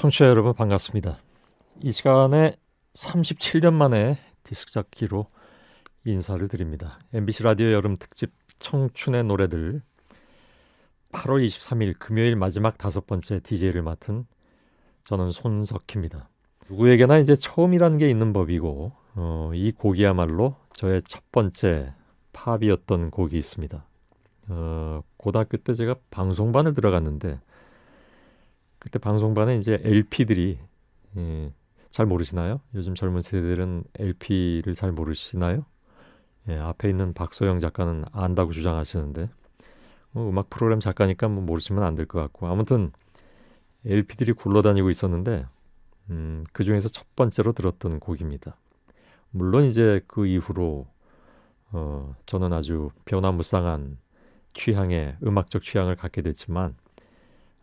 청취자 여러분 반갑습니다. 이 시간에 37년 만에 디스크잡기로 인사를 드립니다. MBC 라디오 여름 특집 청춘의 노래들 8월 23일 금요일 마지막 5번째 DJ를 맡은 저는 손석희입니다. 누구에게나 이제 처음이라는 게 있는 법이고 이 곡이야말로 저의 첫 번째 팝이었던 곡이 있습니다. 고등학교 때 제가 방송반을 들어갔는데 그때 방송반에 이제 LP들이 잘 모르시나요? 요즘 젊은 세대들은 LP를 잘 모르시나요? 앞에 있는 박소영 작가는 안다고 주장하시는데 음악 프로그램 작가니까 뭐 모르시면 안 될 것 같고 아무튼 LP들이 굴러다니고 있었는데 그 중에서 첫 번째로 들었던 곡입니다. 물론 이제 그 이후로 저는 아주 변화무쌍한 음악적 취향을 갖게 됐지만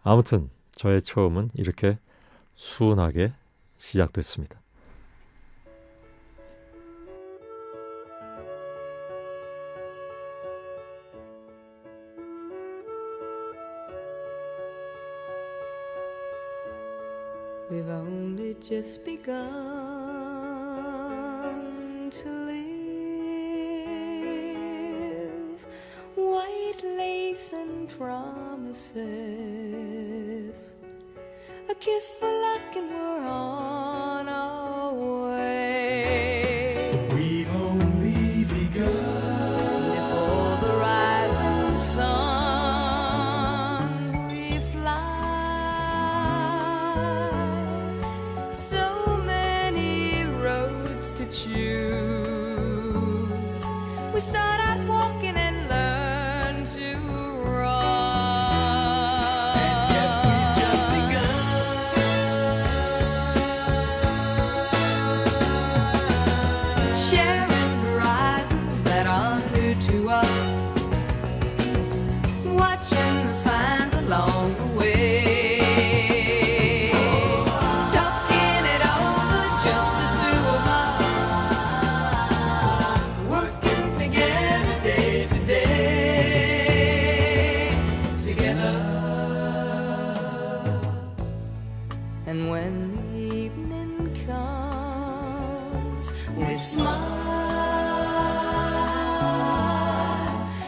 아무튼 저의 처음은 이렇게 순하게 시작됐습니다. We've only just begun to live. White lace and promises, a kiss for luck and we're on our way. We've only begun. Before the rising sun we fly. So many roads to choose. We start out walking and learn to run. And yet we've just begun. Sharing horizons that are new to us, watching the signs along the way, talking it over, just the two of us, working together day to day, together. And when the evening comes, we smile.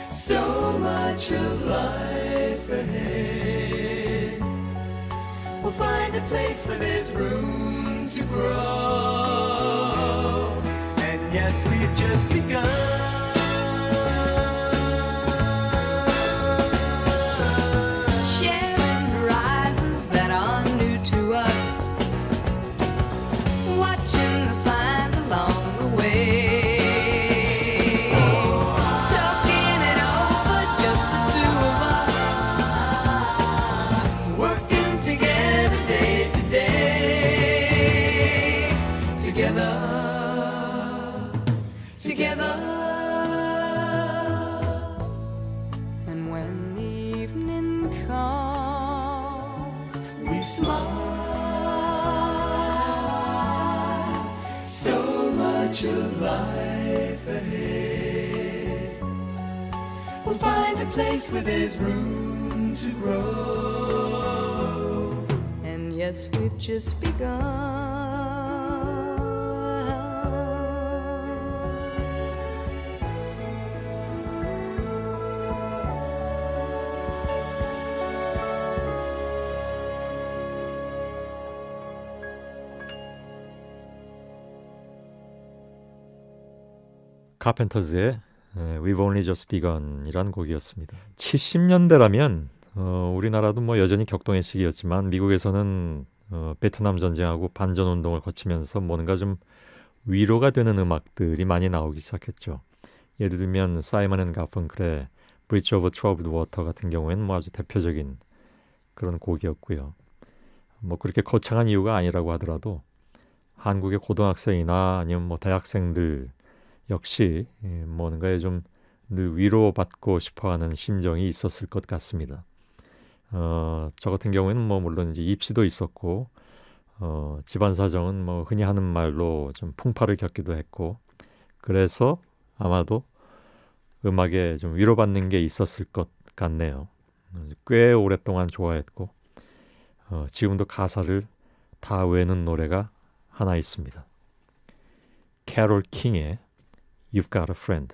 So much of life ahead. We'll find a place where there's room to grow. And yes, we've just begun. Sharing horizons that are new to us, watching the signs along the way, talking it over, just the two of us, working together day to day, together, together. And when the evening comes, we smile. So much of life ahead. We'll find a place where there's room to grow. And yes, we've just begun. 카펜터즈의 We've Only Just Begun 이란 곡이었습니다. 70년대라면 우리나라도 뭐 여전히 격동의 시기였지만 미국에서는 베트남 전쟁하고 반전 운동을 거치면서 뭔가 좀 위로가 되는 음악들이 많이 나오기 시작했죠. 예를 들면 사이먼 앤 가펑클의 Bridge Over Troubled Water 같은 경우에는 뭐 아주 대표적인 그런 곡이었고요. 뭐 그렇게 거창한 이유가 아니라고 하더라도 한국의 고등학생이나 아니면 뭐 대학생들 역시 뭔가에 좀 늘 위로받고 싶어하는 심정이 있었을 것 같습니다. 저 같은 경우에는 뭐 물론 이제 입시도 있었고 집안 사정은 뭐 흔히 하는 말로 좀 풍파를 겪기도 했고 그래서 아마도 음악에 좀 위로받는 게 있었을 것 같네요. 꽤 오랫동안 좋아했고 지금도 가사를 다 외는 노래가 하나 있습니다. 캐롤 킹의 You've Got a Friend.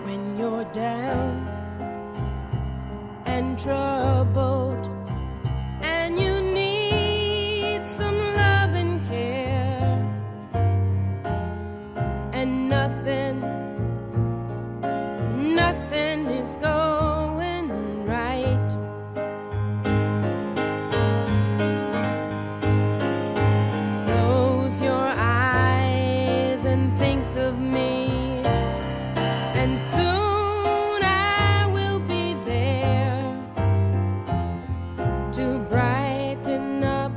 When you're down and troubled and you need some love and care and nothing is going right. Close your eyes and think of me, and soon I will be there to brighten up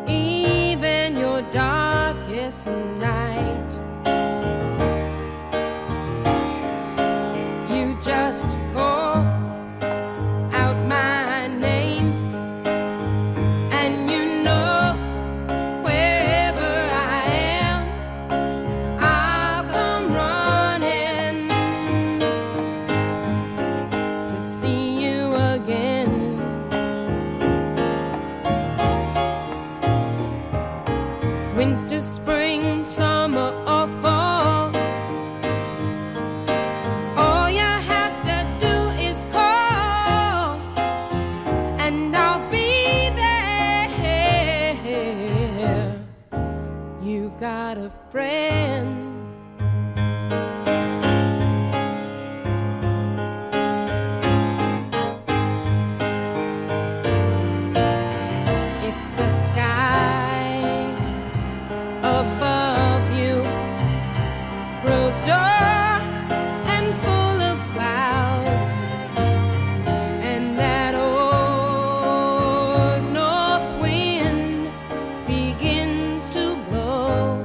even your darkest night. You just call out my name, and you know wherever I am, I'll come running to see you again. Winter, spring, summer, or fall, all you have to do is call, and I'll be there. You've got a friend. If the sky above you grows dark and full of clouds, and that old north wind begins to blow,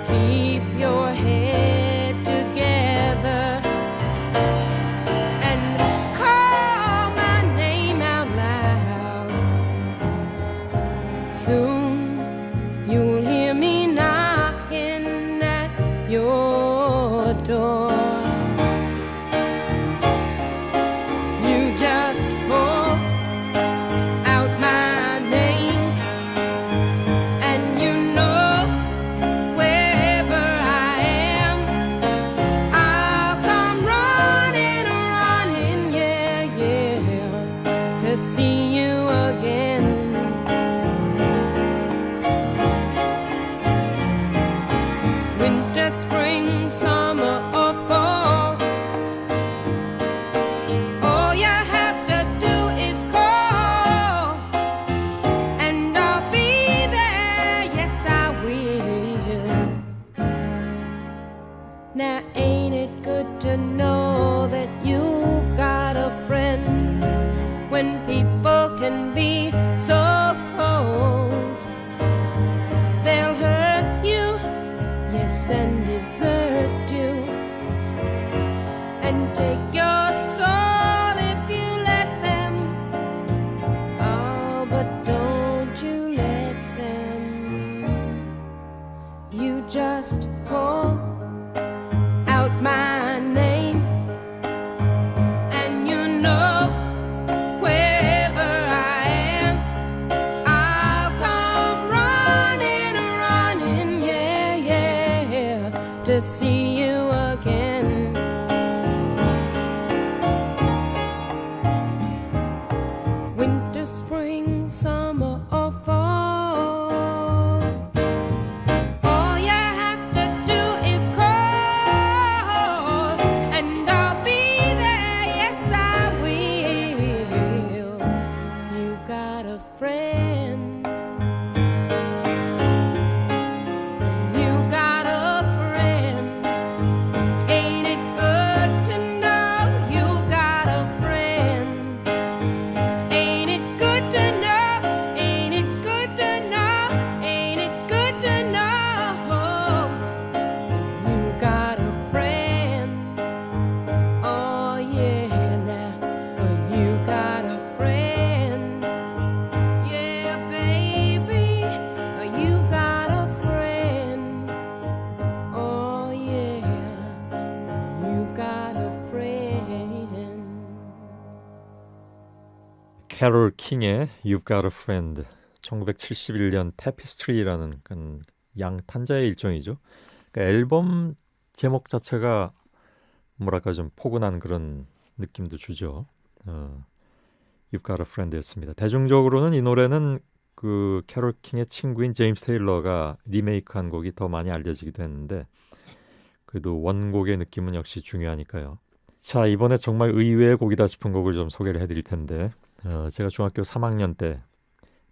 keep your head together and call my name out loud. Soon you'll hear me knocking at your door. You just call out my name, and you know wherever I am, I'll come running, yeah, to see you again. Winter, spring, summer, or fall, all you have to do is call, and I'll be there, yes I will. Now ain't it good to know that you've got a friend when people can be so cold? They'll hurt you, yes, and desert you, and take your soul if you let them. Oh, but don't you let them. You just call out my name, and you know wherever I am, I'll come running, yeah, to see you again. Winter, spring, summer, or fall, all you have to do is call, and I'll be there, yes I will. You've got a friend. You've got a friend. Ain't it good to know you've got a friend? Ain't it good to know? Ain't it good to know? Ain't it good to know you've got a friend? Oh yeah, now you've got a friend. Yeah, 캐롤 킹의 You've Got a Friend 1971년 테피스트리라는 양탄자의 일종이죠. 그러니까 앨범 제목 자체가 뭐랄까 좀 포근한 그런 느낌도 주죠. You've Got a Friend였습니다. 대중적으로는 이 노래는 그 캐롤 킹의 친구인 제임스 테일러가 리메이크한 곡이 더 많이 알려지기도 했는데 그래도 원곡의 느낌은 역시 중요하니까요. 자, 이번에 정말 의외의 곡이다 싶은 곡을 좀 소개를 해드릴 텐데 제가 중학교 3학년 때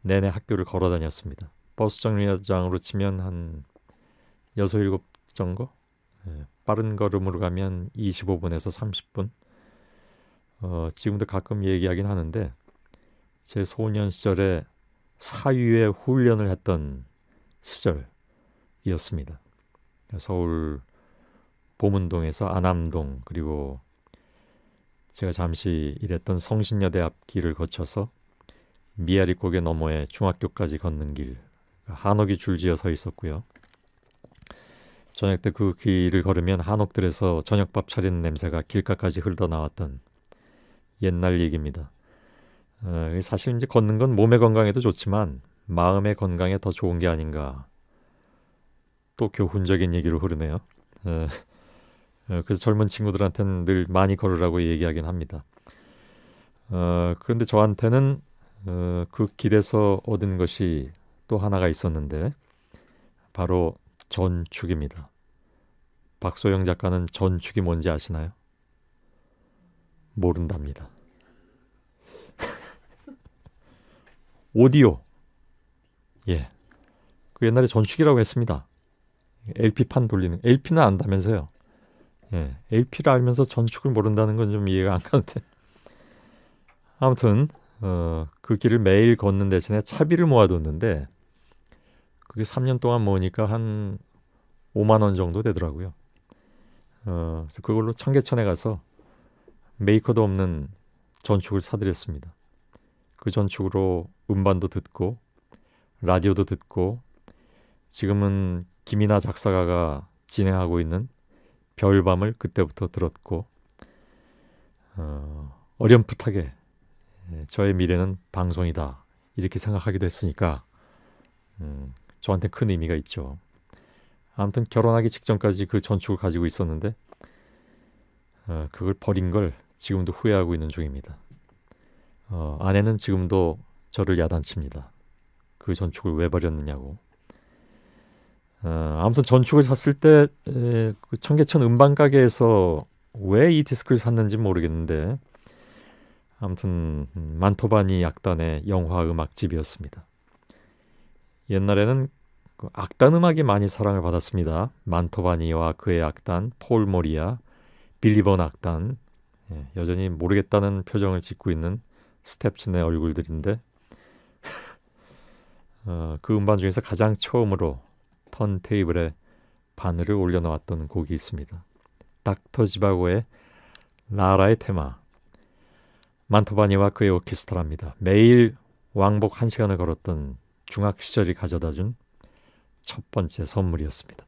내내 학교를 걸어 다녔습니다. 버스 정류장으로 치면 한 6, 7 정도? 빠른 걸음으로 가면 25분에서 30분. 지금도 가끔 얘기하긴 하는데 제 소년 시절에 사유의 훈련을 했던 시절이었습니다. 서울 보문동에서 안암동 그리고 제가 잠시 일했던 성신여대 앞길을 거쳐서 미아리고개 너머에 중학교까지 걷는 길 한옥이 줄지어 서 있었고요. 저녁 때 그 길을 걸으면 한옥들에서 저녁밥 차리는 냄새가 길가까지 흘러나왔던 옛날 얘기입니다. 사실 이제 걷는 건 몸의 건강에도 좋지만 마음의 건강에 더 좋은 게 아닌가. 또 교훈적인 얘기로 흐르네요. 그래서 젊은 친구들한테는 늘 많이 걸으라고 얘기하긴 합니다. 그런데 저한테는 그 길에서 얻은 것이 또 하나가 있었는데 바로 전축입니다. 박소영 작가는 전축이 뭔지 아시나요? 모른답니다. 오디오. 예. 그 옛날에 전축이라고 했습니다. LP판 돌리는. LP는 안다면서요. 예. LP를 알면서 전축을 모른다는 건 좀 이해가 안 가는데. 아무튼 그 길을 매일 걷는 대신에 차비를 모아뒀는데 그게 3년 동안 모으니까 한 5만 원 정도 되더라고요. 그래서 그걸로 청계천에 가서 메이커도 없는 전축을 사드렸습니다. 그 전축으로 음반도 듣고 라디오도 듣고 지금은 김이나 작사가가 진행하고 있는 별밤을 그때부터 들었고 어렴풋하게 저의 미래는 방송이다 이렇게 생각하기도 했으니까 저한테 큰 의미가 있죠. 아무튼 결혼하기 직전까지 그 전축을 가지고 있었는데 그걸 버린 걸 지금도 후회하고 있는 중입니다. 아내는 지금도 저를 야단칩니다. 그 전축을 왜 버렸느냐고. 아무튼 전축을 샀을 때 그 청계천 음반 가게에서 왜 이 디스크를 샀는지 모르겠는데 아무튼 만토바니 악단의 영화 음악집이었습니다. 옛날에는 그 악단 음악이 많이 사랑을 받았습니다. 만토바니와 그의 악단, 폴 모리아, 빌리번 악단, 여전히 모르겠다는 표정을 짓고 있는 스텝슨의 얼굴들인데 그 음반 중에서 가장 처음으로 턴테이블에 바늘을 올려놓았던 곡이 있습니다. 닥터 지바고의 라라의 테마. 만토바니와 그의 오케스트라입니다. 매일 왕복 1시간을 걸었던 중학 시절이 가져다준 첫 번째 선물이었습니다.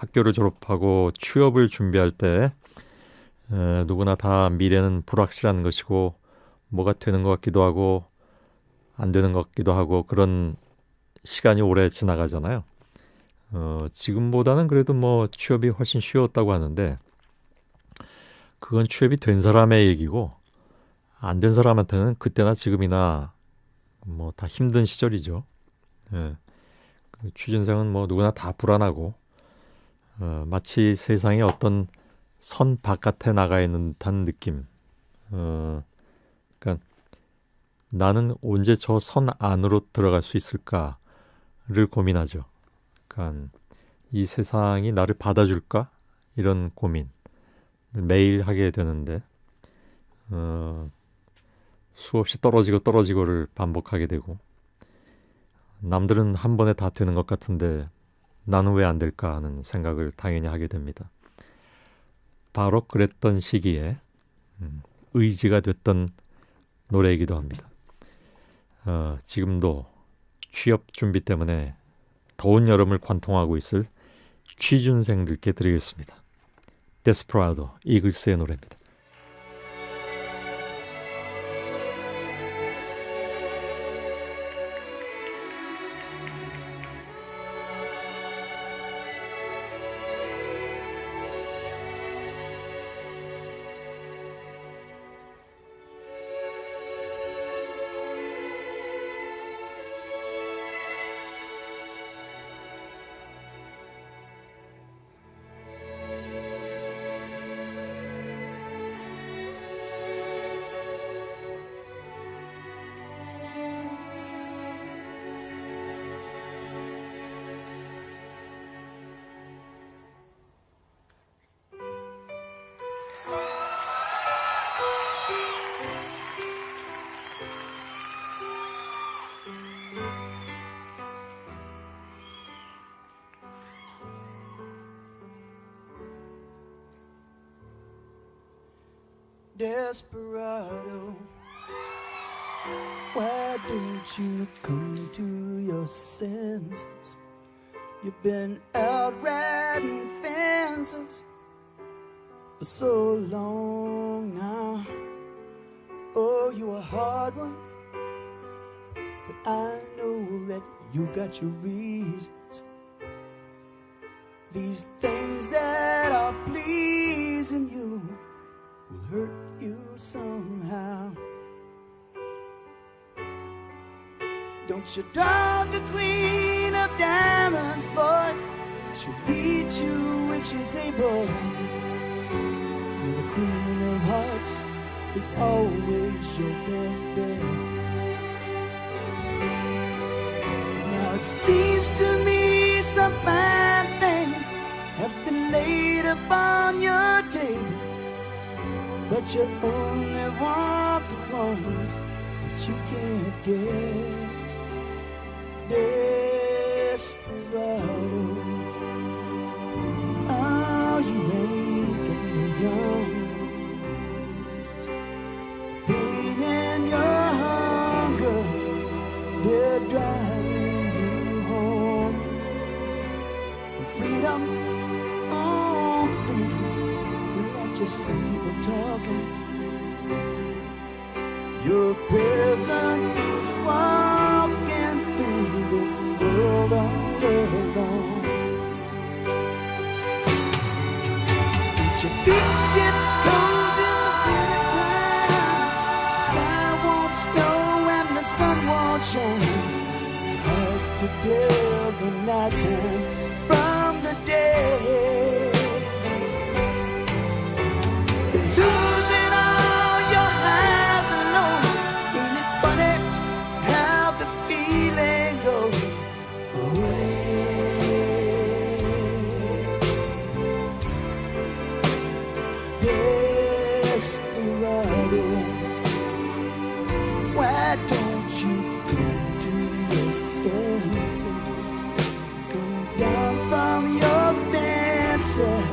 학교를 졸업하고 취업을 준비할 때 누구나 다 미래는 불확실한 것이고 뭐가 되는 것 같기도 하고 안 되는 것 같기도 하고 그런 시간이 오래 지나가잖아요. 지금보다는 그래도 뭐 취업이 훨씬 쉬웠다고 하는데 그건 취업이 된 사람의 얘기고 안 된 사람한테는 그때나 지금이나 뭐 다 힘든 시절이죠. 예. 그 취준생은 뭐 누구나 다 불안하고 마치 세상에 어떤 선 바깥에 나가 있는 듯한 느낌. 그러니까 나는 언제 저 선 안으로 들어갈 수 있을까를 고민하죠. 그러니까 이 세상이 나를 받아줄까? 이런 고민 매일 하게 되는데 수없이 떨어지고를 반복하게 되고 남들은 한 번에 다 되는 것 같은데 나는 왜 안 될까 하는 생각을 당연히 하게 됩니다. 바로 그랬던 시기에 의지가 됐던 노래이기도 합니다. 지금도 취업 준비 때문에 더운 여름을 관통하고 있을 취준생들께 드리겠습니다. 데스퍼라도 이글스의 노래입니다. Desperado, why don't you come to your senses? You've been out riding fences for so long now. Oh, you're a hard one, but I know that you got your reasons. These things that are pleasing you will hurt you somehow. Don't you draw the queen of diamonds, boy. She'll beat you if she's able. And the queen of hearts is always your best bet. Now it seems to me some fine things have been laid upon your table, but you only want the ones that you can't get. Desperado, oh, you ain't getting young. Pain and your hunger, they're driving you home. Freedom, oh, freedom, well, that's just some people talking. Your prison is walking through this world all alone. But your feet get cold in the wintertime. The sky won't snow and the sun won't shine. It's hard to tell the nighttime from the day. Losing all your highs and lows. Ain't it funny how the feeling goes away? Desperado, why don't you come to your senses? Come down from your fences.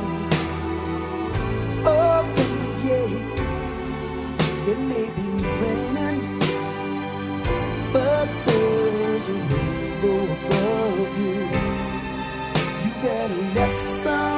Open the gate. It may be raining, but there's a rainbow above you. You better let some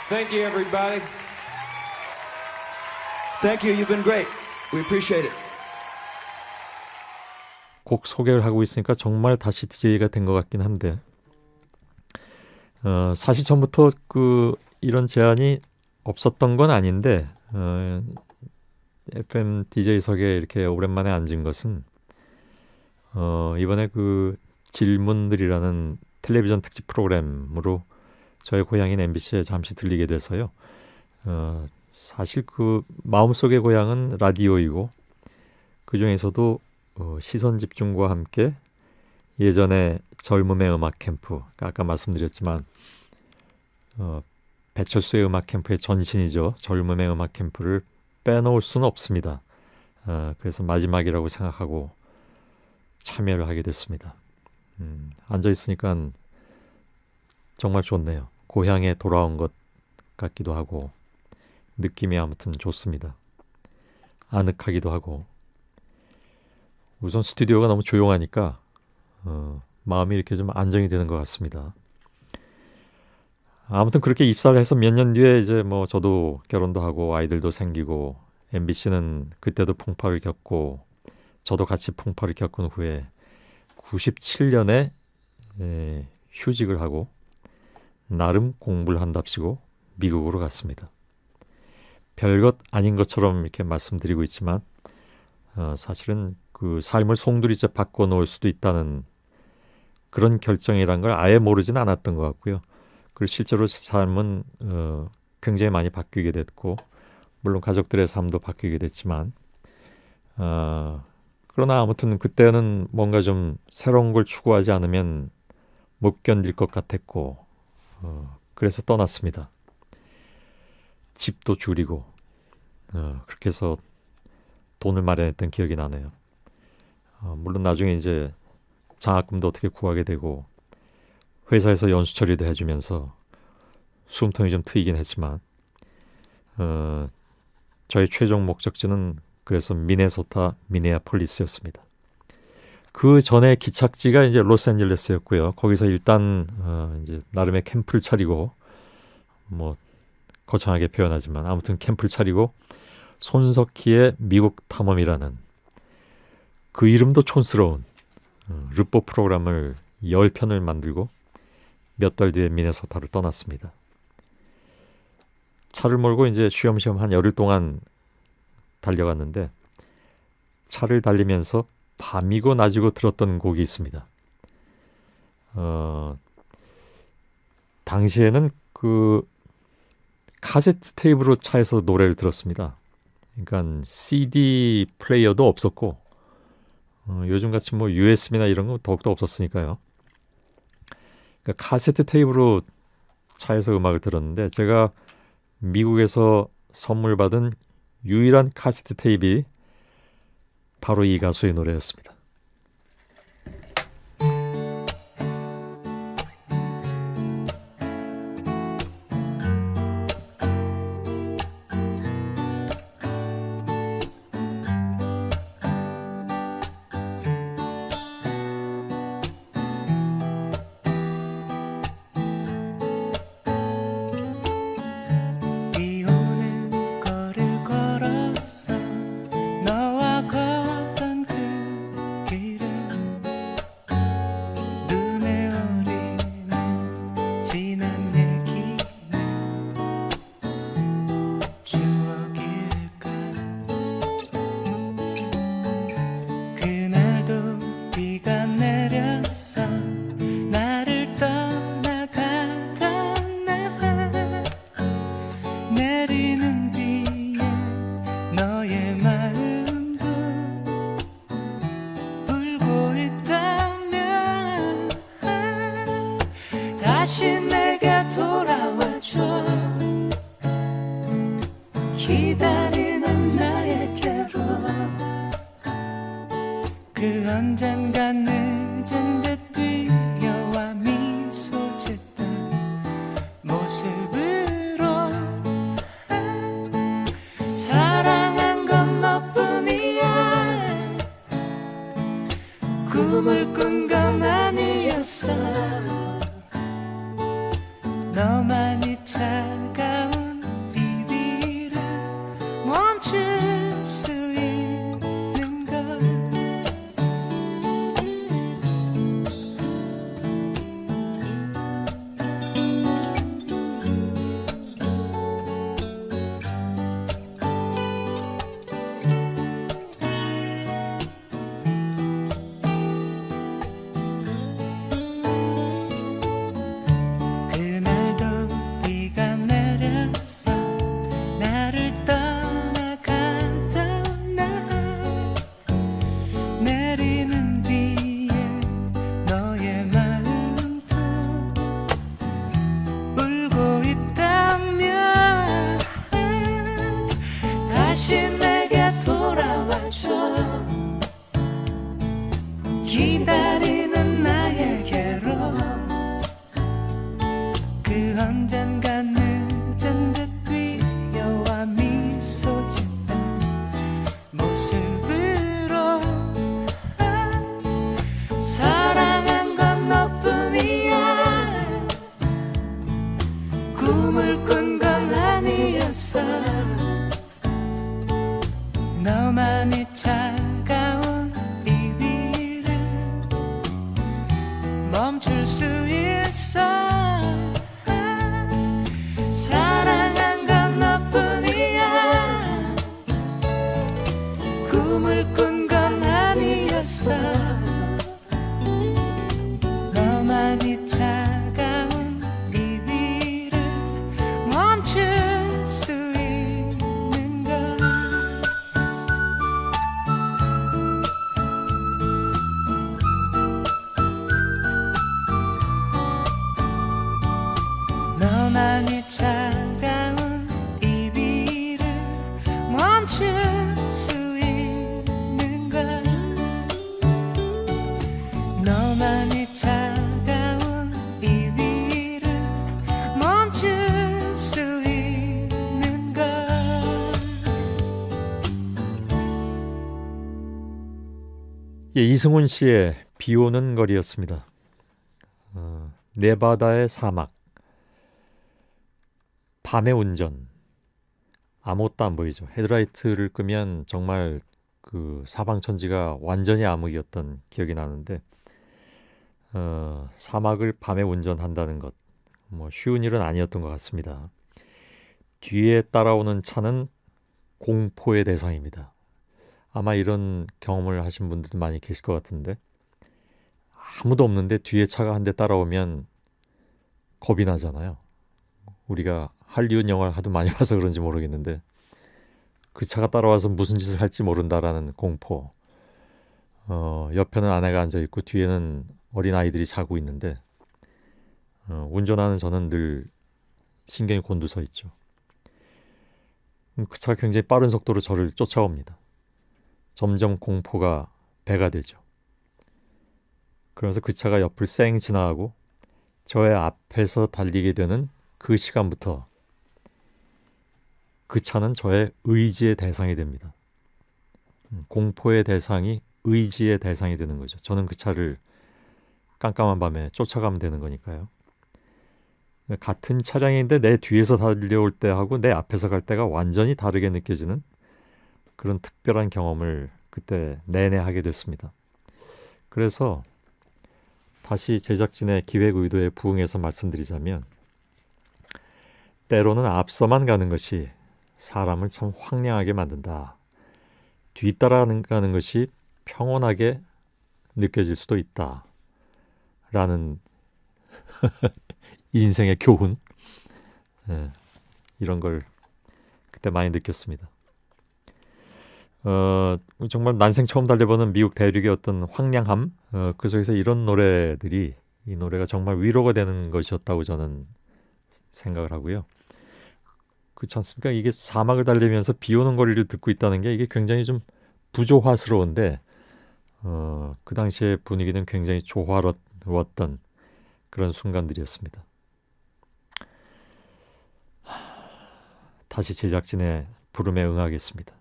Thank you, everybody. Thank you. You've been great. We appreciate it. 곡 소개를 하고 있으니까 정말 다시 DJ가 된 것 같긴 한데 사실 전부터 이런 제안이 없었던 건 아닌데 FM DJ석에 이렇게 오랜만에 앉은 것은 이번에 질문들이라는 텔레비전 특집 프로그램으로 저의 고향인 MBC에 잠시 들리게 돼서요. 사실 마음속의 고향은 라디오이고 그 중에서도 시선 집중과 함께 예전에 젊음의 음악 캠프, 아까 말씀드렸지만 배철수의 음악 캠프의 전신이죠. 젊음의 음악 캠프를 빼놓을 수는 없습니다. 그래서 마지막이라고 생각하고 참여를 하게 됐습니다. 앉아 있으니까 정말 좋네요. 고향에 돌아온 것 같기도 하고 느낌이 아무튼 좋습니다. 아늑하기도 하고 우선 스튜디오가 너무 조용하니까 마음이 이렇게 좀 안정이 되는 것 같습니다. 아무튼 그렇게 입사를 해서 몇 년 뒤에 이제 저도 결혼도 하고 아이들도 생기고 MBC는 그때도 풍파를 겪고 저도 같이 풍파를 겪은 후에 97년에 휴직을 하고 나름 공부를 한답시고 미국으로 갔습니다. 별것 아닌 것처럼 이렇게 말씀드리고 있지만 사실은 삶을 송두리째 바꿔놓을 수도 있다는 그런 결정이란 걸 아예 모르진 않았던 것 같고요. 그리고 실제로 삶은 굉장히 많이 바뀌게 됐고 물론 가족들의 삶도 바뀌게 됐지만 그러나 아무튼 그때는 뭔가 좀 새로운 걸 추구하지 않으면 못 견딜 것 같았고 그래서 떠났습니다. 집도 줄이고 그렇게 해서 돈을 마련했던 기억이 나네요. 물론 나중에 이제 장학금도 어떻게 구하게 되고 회사에서 연수 처리도 해주면서 숨통이 좀 트이긴 했지만 저의 최종 목적지는 그래서 미네아폴리스였습니다. 그 전에 기착지가 이제 로스앤젤레스였고요. 거기서 일단 이제 나름의 캠프를 차리고 거창하게 표현하지만 아무튼 캠프를 차리고 손석희의 미국 탐험이라는 그 이름도 촌스러운 르포 프로그램을 10편을 만들고 몇 달 뒤에 미네소타를 떠났습니다. 차를 몰고 이제 쉬엄쉬엄 한 열흘 동안 달려갔는데 차를 달리면서 밤이고 낮이고 들었던 곡이 있습니다. 당시에는 카세트 테이프로 차에서 노래를 들었습니다. 그러니까 CD 플레이어도 없었고 요즘같이 USB나 이런 거 더욱더 없었으니까요. 그러니까 카세트 테이프로 차에서 음악을 들었는데 제가 미국에서 선물 받은 유일한 카세트 테이프가 바로 이 가수의 노래였습니다. 비 오는 거리를 걸었어 너와 걷던 그 길은 눈에 어리는 지난 얘기는 추억일까 그날도 비가 내렸어 나를 떠나가던 날 내리는 비에 너의 마음도 울고 있다면 다시 내게 돌아와줘 기다리는 나에게로 그 언젠가 늦은 듯 뛰어와 미소 짓던 모습으로 사랑한 건 너뿐이야 꿈을 꾼 건 아니었어 너만이 차가워 다시 내게 돌아와줘 기다리는 나에게로 그 언젠가 늦은 듯 뛰어와 미소 짓는 모습으로 사랑한 건 너뿐이야 꿈을 꾼 건 아니었어 너만이 차가운 이 위를 멈출 수 있어 사랑한 건 너뿐이야 꿈을 꾼 건 아니었어 너만이 차가운 이 위를 멈출 수 있는 걸 너만이 차가운 이 위를 멈출 수 있는 걸 너만이 차가운 이 위를 멈출 수 있는 걸 예, 이승훈 씨의 비 오는 거리였습니다. 네바다의 사막, 밤의 운전, 아무것도 안 보이죠. 헤드라이트를 끄면 정말 그 사방천지가 완전히 암흑이었던 기억이 나는데 사막을 밤에 운전한다는 것, 뭐 쉬운 일은 아니었던 것 같습니다. 뒤에 따라오는 차는 공포의 대상입니다. 아마 이런 경험을 하신 분들도 많이 계실 것 같은데 아무도 없는데 뒤에 차가 한 대 따라오면 겁이 나잖아요. 우리가 할리우드 영화를 하도 많이 봐서 그런지 모르겠는데 그 차가 따라와서 무슨 짓을 할지 모른다라는 공포. 옆에는 아내가 앉아있고 뒤에는 어린아이들이 자고 있는데 운전하는 저는 늘 신경이 곤두서 있죠. 그 차가 굉장히 빠른 속도로 저를 쫓아옵니다. 점점 공포가 배가 되죠. 그러면서 그 차가 옆을 쌩 지나가고 저의 앞에서 달리게 되는 그 시간부터 그 차는 저의 의지의 대상이 됩니다. 공포의 대상이 의지의 대상이 되는 거죠. 저는 그 차를 깜깜한 밤에 쫓아가면 되는 거니까요. 같은 차량인데 내 뒤에서 달려올 때하고 내 앞에서 갈 때가 완전히 다르게 느껴지는 그런 특별한 경험을 그때 내내 하게 됐습니다. 그래서 다시 제작진의 기획 의도에 부응해서 말씀드리자면 때로는 앞서만 가는 것이 사람을 참 황량하게 만든다. 뒤따라가는 것이 평온하게 느껴질 수도 있다. 라는 인생의 교훈, 이런 걸 그때 많이 느꼈습니다. 정말 난생 처음 달려보는 미국 대륙의 어떤 황량함, 그 속에서 이런 노래들이 이 노래가 정말 위로가 되는 것이었다고 저는 생각을 하고요. 그렇지 않습니까? 이게 사막을 달리면서 비 오는 거리를 듣고 있다는 게 이게 굉장히 좀 부조화스러운데 그 당시의 분위기는 굉장히 조화로웠던 그런 순간들이었습니다. 다시 제작진의 부름에 응하겠습니다.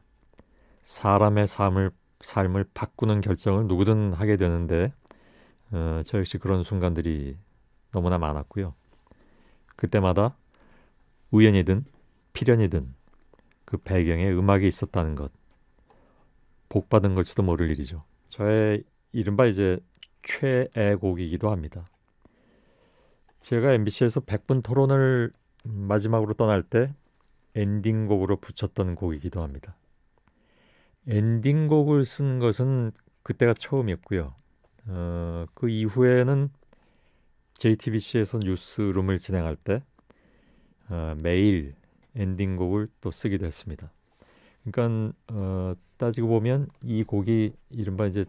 사람의 삶을 바꾸는 결정을 누구든 하게 되는데 저 역시 그런 순간들이 너무나 많았고요. 그때마다 우연이든 필연이든 그 배경에 음악이 있었다는 것, 복받은 걸지도 모를 일이죠. 저의 이른바 이제 최애곡이기도 합니다. 제가 MBC에서 100분 토론을 마지막으로 떠날 때 엔딩곡으로 붙였던 곡이기도 합니다. 엔딩곡을 쓴 것은 그때가 처음이었고요. 그 이후에는 JTBC에서 뉴스룸을 진행할 때 매일 엔딩곡을 또 쓰기도 했습니다. 그러니까 따지고 보면 이 곡이 이른바 이제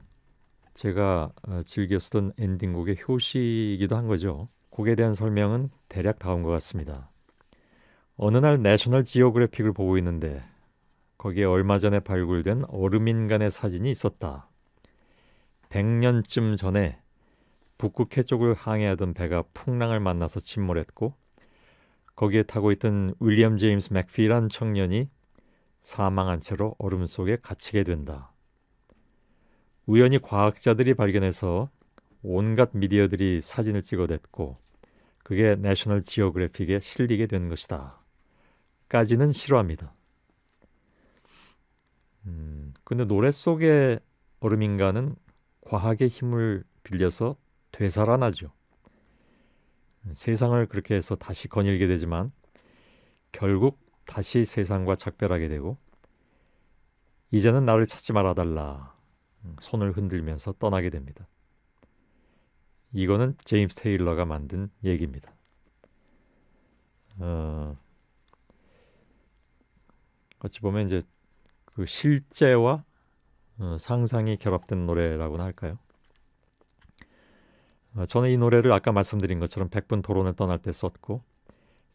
제가 즐겨 쓰던 엔딩곡의 효시이기도 한 거죠. 곡에 대한 설명은 대략 다음과 같습니다. 어느 날 내셔널 지오그래픽을 보고 있는데 거기에 얼마 전에 발굴된 얼음인간의 사진이 있었다. 100년쯤 전에 북극해 쪽을 항해하던 배가 풍랑을 만나서 침몰했고 거기에 타고 있던 윌리엄 제임스 맥피란 청년이 사망한 채로 얼음 속에 갇히게 된다. 우연히 과학자들이 발견해서 온갖 미디어들이 사진을 찍어댔고 그게 내셔널 지오그래픽에 실리게 된 것이다. 까지는 싫어합니다. 근데 노래 속의 얼음인간은 과학의 힘을 빌려서 되살아나죠. 세상을 그렇게 해서 다시 거닐게 되지만 결국 다시 세상과 작별하게 되고 이제는 나를 찾지 말아달라 손을 흔들면서 떠나게 됩니다. 이거는 제임스 테일러가 만든 얘기입니다. 어찌 보면 이제 그 실제와 상상이 결합된 노래라고나 할까요? 저는 이 노래를 아까 말씀드린 것처럼 100분 토론을 떠날 때 썼고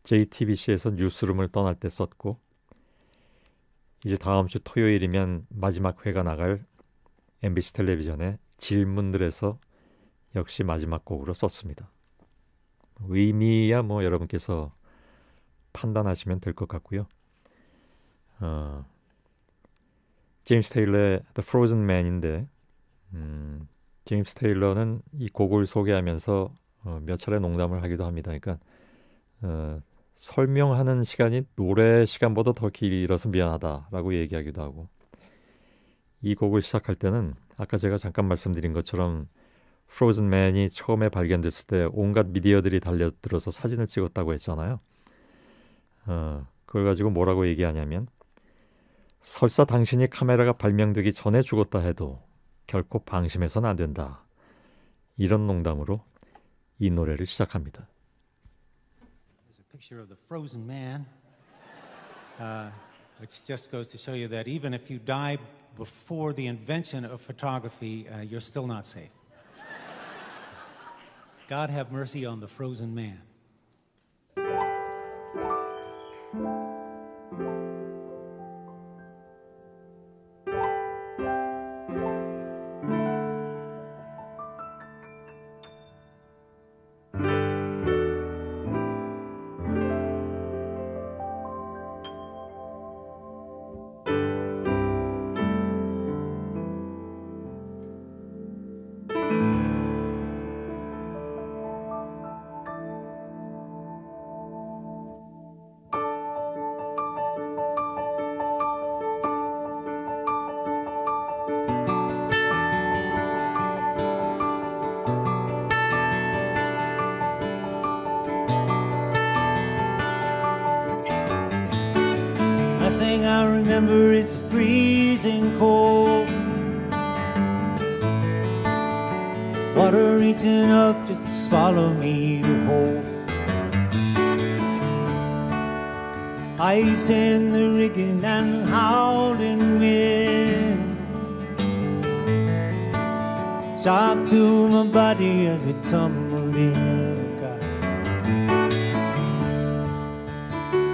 JTBC에서 뉴스룸을 떠날 때 썼고 이제 다음 주 토요일이면 마지막 회가 나갈 MBC 텔레비전의 질문들에서 역시 마지막 곡으로 썼습니다. 의미야 뭐 여러분께서 판단하시면 될 것 같고요. 제임스 테일러의 The Frozen Man인데 제임스 테일러는 이 곡을 소개하면서 몇 차례 농담을 하기도 합니다. 그러니까 설명하는 시간이 노래 시간보다 더 길어서 미안하다라고 얘기하기도 하고 이 곡을 시작할 때는 아까 제가 잠깐 말씀드린 것처럼 Frozen Man이 처음에 발견됐을 때 온갖 미디어들이 달려들어서 사진을 찍었다고 했잖아요. 그걸 가지고 뭐라고 얘기하냐면 설사 당신이 카메라가 발명되기 전에 죽었다 해도 결코 방심해서는 안 된다. 이런 농담으로 이 노래를 시작합니다. There's a picture of the frozen man, which just goes to show you that even if you die before the invention of photography, you're still not safe. God have mercy on the frozen man. Last thing I remember is the freezing cold, water reaching up just to swallow me whole, ice in the rigging and howling wind, shock to my body as we tumble in.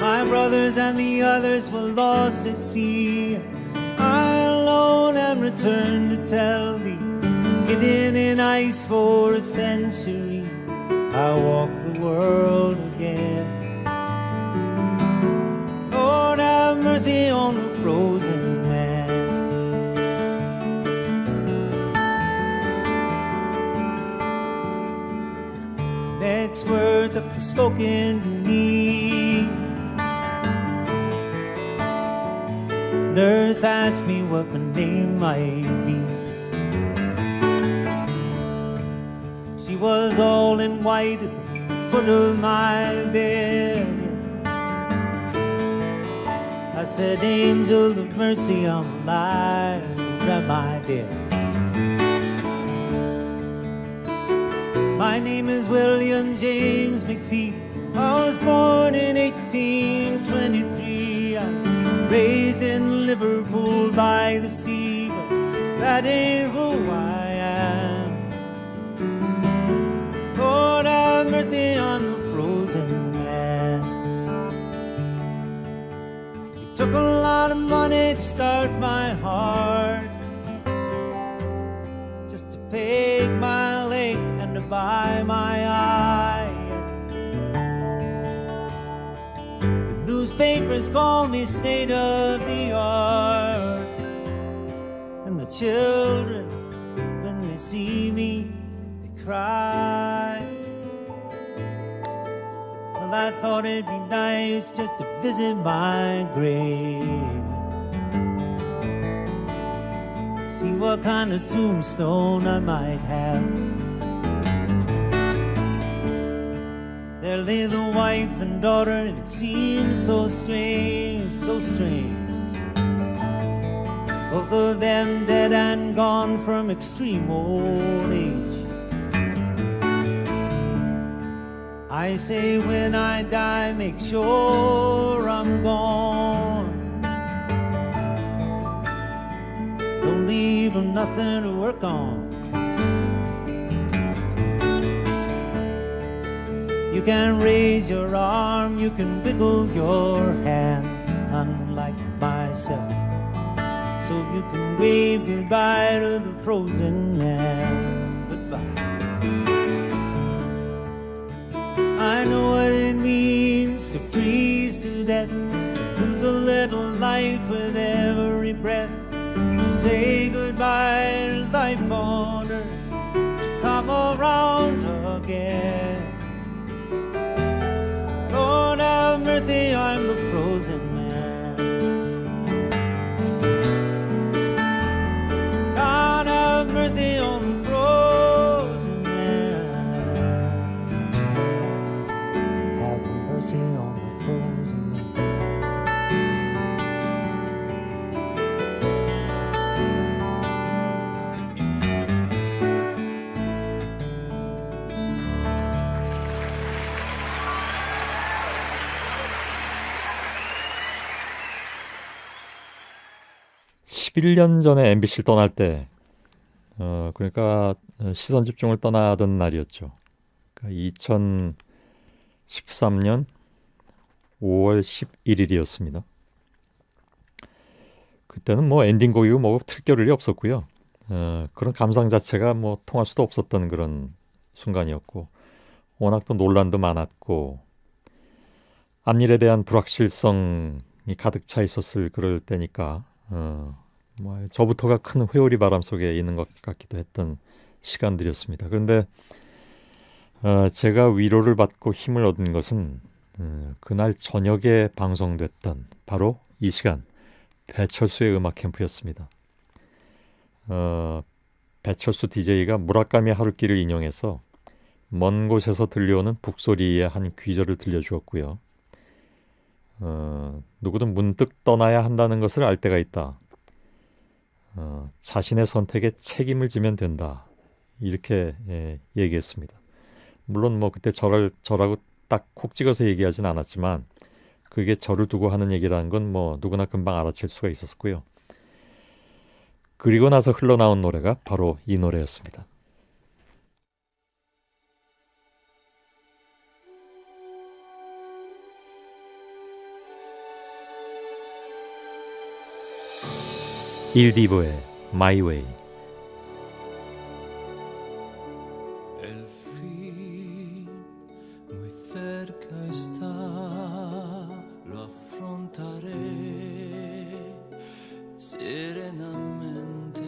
My brothers and the others were lost at sea. I alone am returned to tell thee, hidden in ice for a century, I walk the world again. Lord have mercy on the frozen man. Next words that were spoken to me, nurse asked me what my name might be. She was all in white at the foot of my bed. I said, angel of mercy, I'm alive, or am I dead? My name is William James McPhee. I was born in 1823. I was raised in Liverpool by the sea, but that ain't who I am. Lord have mercy on the frozen man. He Took a lot of money to start my heart, just to peg my leg and to buy my eye. The newspapers call me state of the art, and the children, when they see me, they cry. Well, I thought it'd be nice just to visit my grave, see what kind of tombstone I might have. There lay the wife and daughter, and it seemed so strange, so strange. Both of them dead and gone from extreme old age. I say when I die, make sure I'm gone. Don't leave them nothing to work on. You can raise your arm, you can wiggle your hand, unlike myself. So you can wave goodbye to the frozen man. Goodbye. I know what it means to freeze to death, lose a little life with every breath. Say goodbye to life on earth, to come around again. Lord have mercy, I'm the frozen man. God have mercy on the frozen man. Have mercy on the frozen man. (11년) 전에 MBC를 떠날 때 그러니까 시선 집중을 떠나던 날이었죠. 그러니까 2013년 5월 11일이었습니다. 그때는 뭐 엔딩곡이고 뭐 특별일이 없었고요. 그런 감상 자체가 뭐 통할 수도 없었던 그런 순간이었고, 워낙 또 논란도 많았고 앞일에 대한 불확실성이 가득 차 있었을 그럴 때니까 뭐 저부터가 큰 회오리 바람 속에 있는 것 같기도 했던 시간들이었습니다. 그런데 제가 위로를 받고 힘을 얻은 것은 그날 저녁에 방송됐던 바로 이 시간, 배철수의 음악 캠프였습니다. 배철수 DJ가 무라카미 하루키를 인용해서 먼 곳에서 들려오는 북소리의 한 귀절을 들려주었고요. 누구든 문득 떠나야 한다는 것을 알 때가 있다. 자신의 선택에 책임을 지면 된다. 이렇게 얘기했습니다. 물론 뭐 그때 저라고 딱 콕 찍어서 얘기하진 않았지만 그게 저를 두고 하는 얘기라는 건 뭐 누구나 금방 알아챌 수가 있었고요. 그리고 나서 흘러나온 노래가 바로 이 노래였습니다. 일디보의 My Way. El fin muy cerca está, lo afrontaré serenamente.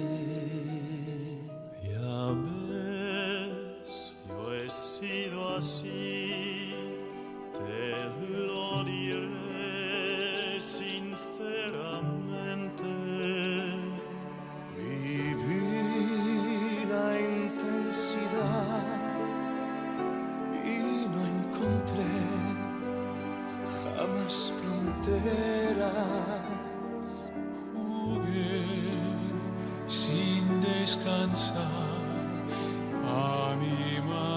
Ya ves, yo he sido así, te lo diré sinceramente. Viví la intensidad y no encontré jamás fronteras. Jugué sin descansar a mi manera.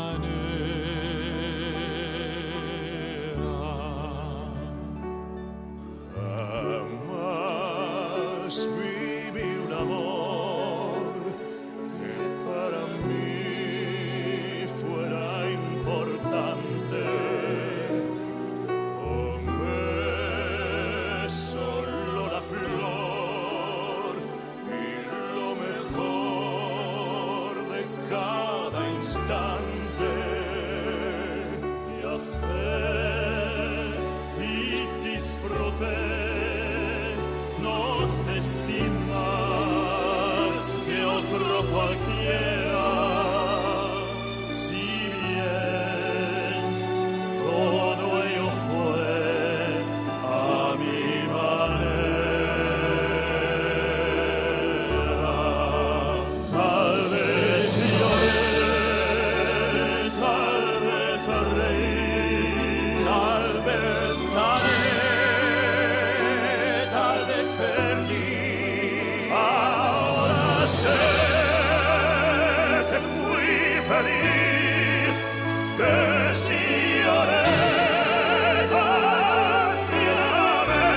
Jamás viví un amor que para mí fuera importante. Tomé solo sé si más que otro cualquiera, si bien todo ello fue a mi manera. Tal vez lloré, tal vez reí, tal vez gané, tal vez perdí. Ahora sé que fui feliz, que si lloré también amé,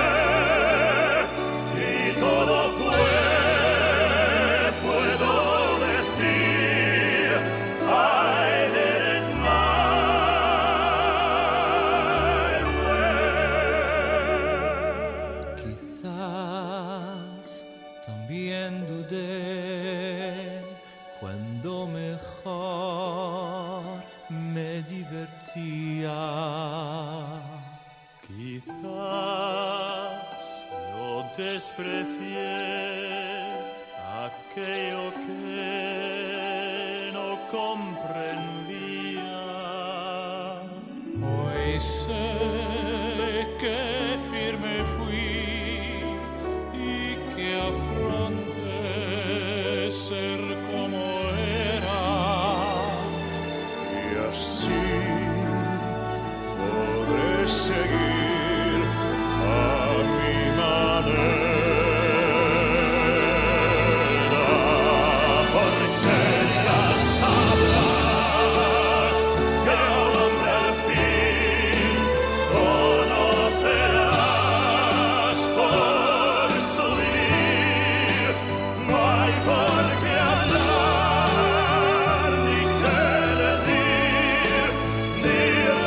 y todo fue, puedo decir, I did it my way. Quizás también dudé cuando mejor me divertía. Quizás yo desprecié aquello que no comprendía. Hoy sé que firme fui y que afronté ser como era, y así podré seguir a mi manera, porque ya sabrás que un hombre al fin conocerás por su vivir. No hay por qué hablar, ni qué decir, ni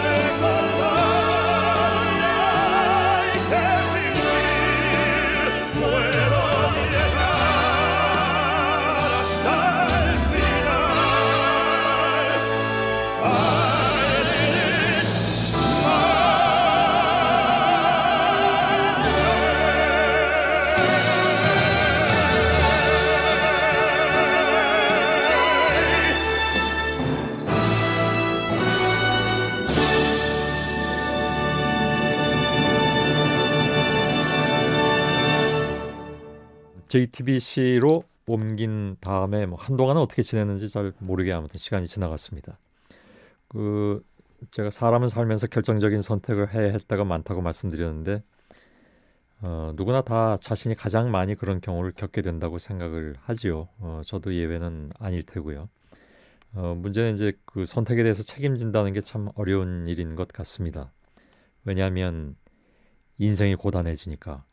recordar, hay que vivir. Puedo llegar hasta el final. I did it JTBC로 옮긴 다음에 뭐 한동안은 어떻게 지냈는지 잘 모르게 아무튼 시간이 지나갔습니다. 제가 사람은 살면서 결정적인 선택을 해야 했다가 많다고 말씀드렸는데 누구나 다 자신이 가장 많이 그런 경우를 겪게 된다고 생각을 하지요. 저도 예외는 아닐 테고요. 문제는 이제 그 선택에 대해서 책임진다는 게 참 어려운 일인 것 같습니다. 왜냐하면 인생이 고단해지니까.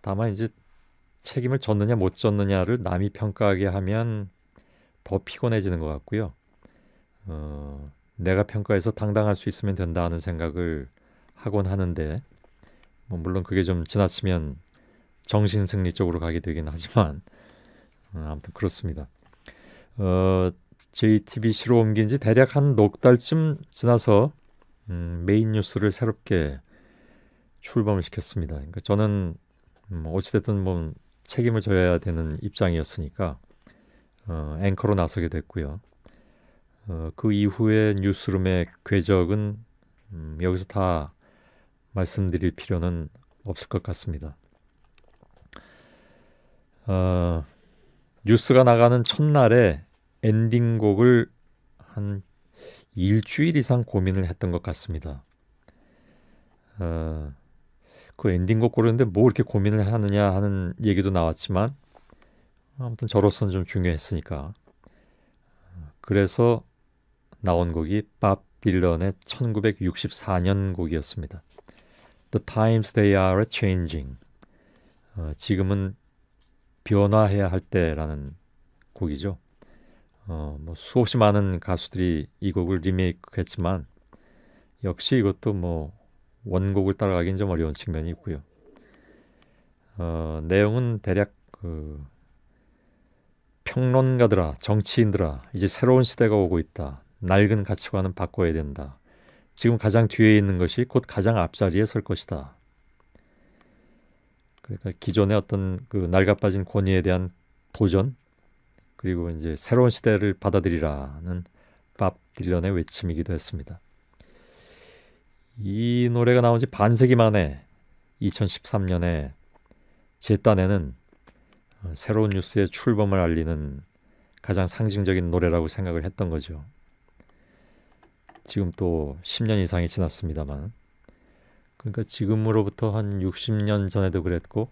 다만 이제 책임을 졌느냐 못 졌느냐를 남이 평가하게 하면 더 피곤해지는 것 같고요. 내가 평가해서 당당할 수 있으면 된다는 생각을 하곤 하는데 뭐 물론 그게 좀 지나치면 정신승리 쪽으로 가게 되긴 하지만 아무튼 그렇습니다. JTBC로 옮긴 지 대략 한 넉 달쯤 지나서 메인 뉴스를 새롭게 출범을 시켰습니다. 그러니까 저는 어찌됐든 뭐 책임을 져야 되는 입장이었으니까 앵커로 나서게 됐고요. 그 이후에 뉴스룸의 궤적은 여기서 다 말씀드릴 필요는 없을 것 같습니다. 뉴스가 나가는 첫날에 엔딩곡을 한 일주일 이상 고민을 했던 것 같습니다. 그 엔딩곡 고르는데 뭐 이렇게 고민을 하느냐 하는 얘기도 나왔지만 아무튼 저로서는 좀 중요했으니까 그래서 나온 곡이 밥 딜런의 1964년 곡이었습니다. The times they are changing. 지금은 변화해야 할 때라는 곡이죠. 뭐 수없이 많은 가수들이 이 곡을 리메이크했지만 역시 이것도 뭐 원곡을 따라가긴 좀 어려운 측면이 있고요. 내용은 대략 평론가들아, 정치인들아, 이제 새로운 시대가 오고 있다. 낡은 가치관은 바꿔야 된다. 지금 가장 뒤에 있는 것이 곧 가장 앞자리에 설 것이다. 그러니까 기존의 어떤 그 낡아빠진 권위에 대한 도전, 그리고 이제 새로운 시대를 받아들이라는 밥 딜런의 외침이기도 했습니다. 이 노래가 나온 지 반세기 만에 2013년에 제 딴에는 새로운 뉴스의 출범을 알리는 가장 상징적인 노래라고 생각을 했던 거죠. 지금 또 10년 이상이 지났습니다만, 그러니까 지금으로부터 한 60년 전에도 그랬고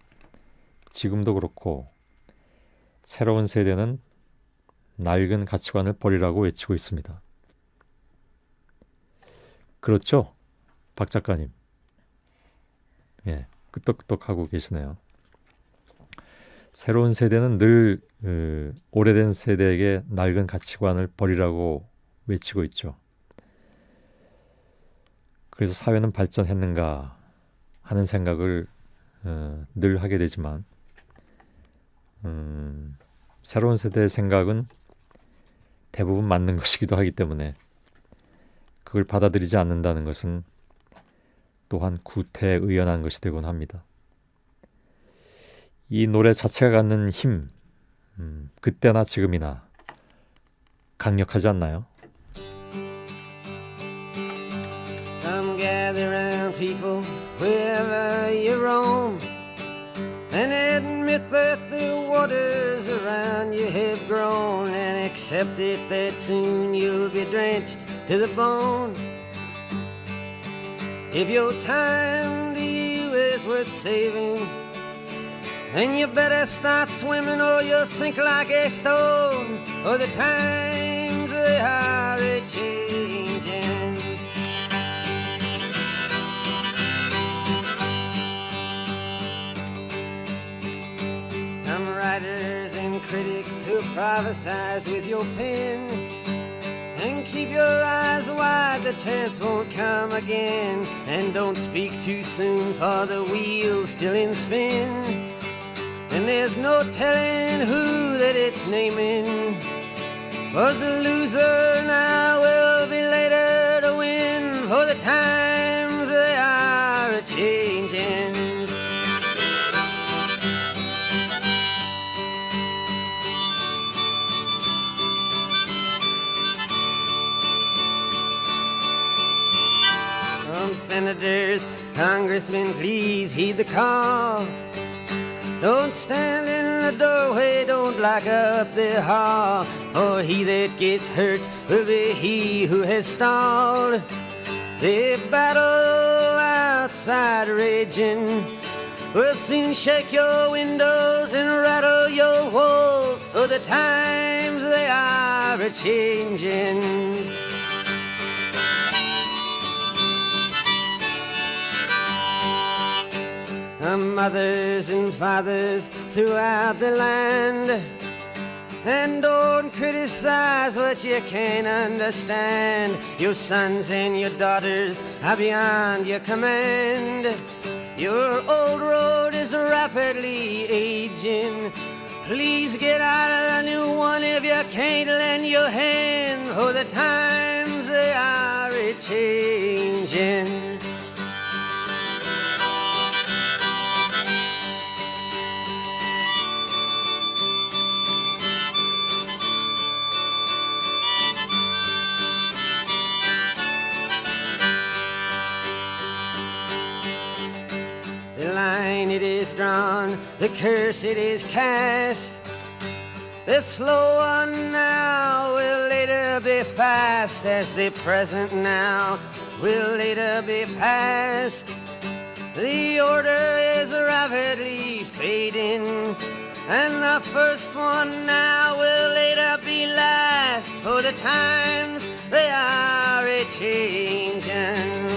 지금도 그렇고 새로운 세대는 낡은 가치관을 버리라고 외치고 있습니다. 그렇죠? 박 작가님. 예, 끄떡끄떡하고 계시네요. 새로운 세대는 늘 오래된 세대에게 낡은 가치관을 버리라고 외치고 있죠. 그래서 사회는 발전했는가 하는 생각을 늘 하게 되지만 새로운 세대의 생각은 대부분 맞는 것이기도 하기 때문에 그걸 받아들이지 않는다는 것은 또한 구태의연한 것이 되곤 합니다. 이 노래 자체가 갖는 힘, 그때나 지금이나 강력하지 않나요? Come gather round, people, wherever you roam, and admit that the waters around you have grown, and accept it that soon you'll be drenched to the bone. If your time to you is worth saving, then you better start swimming or you'll sink like a stone, for the times they are a-changing. Some writers and critics who prophesize with your pen, and keep your eyes wide, the chance won't come again. And don't speak too soon, for the wheel's still in spin, and there's no telling who that it's naming. 'Cause the loser now will be later to win, for the times they are a-changing. Senators, congressmen, please heed the call. Don't stand in the doorway, don't block up the hall, for he that gets hurt will be he who has stalled. The battle outside raging will soon shake your windows and rattle your walls, for the times they are a-changing. Mothers and fathers throughout the land, and don't criticize what you can't understand. Your sons and your daughters are beyond your command. Your old road is rapidly aging. Please get out of the new one if you can't lend your hand, for the times they are a-changing. It is drawn, the curse it is cast. The slow one now will later be fast, as the present now will later be past. The order is rapidly fading, and the first one now will later be last, for the times they are a-changing.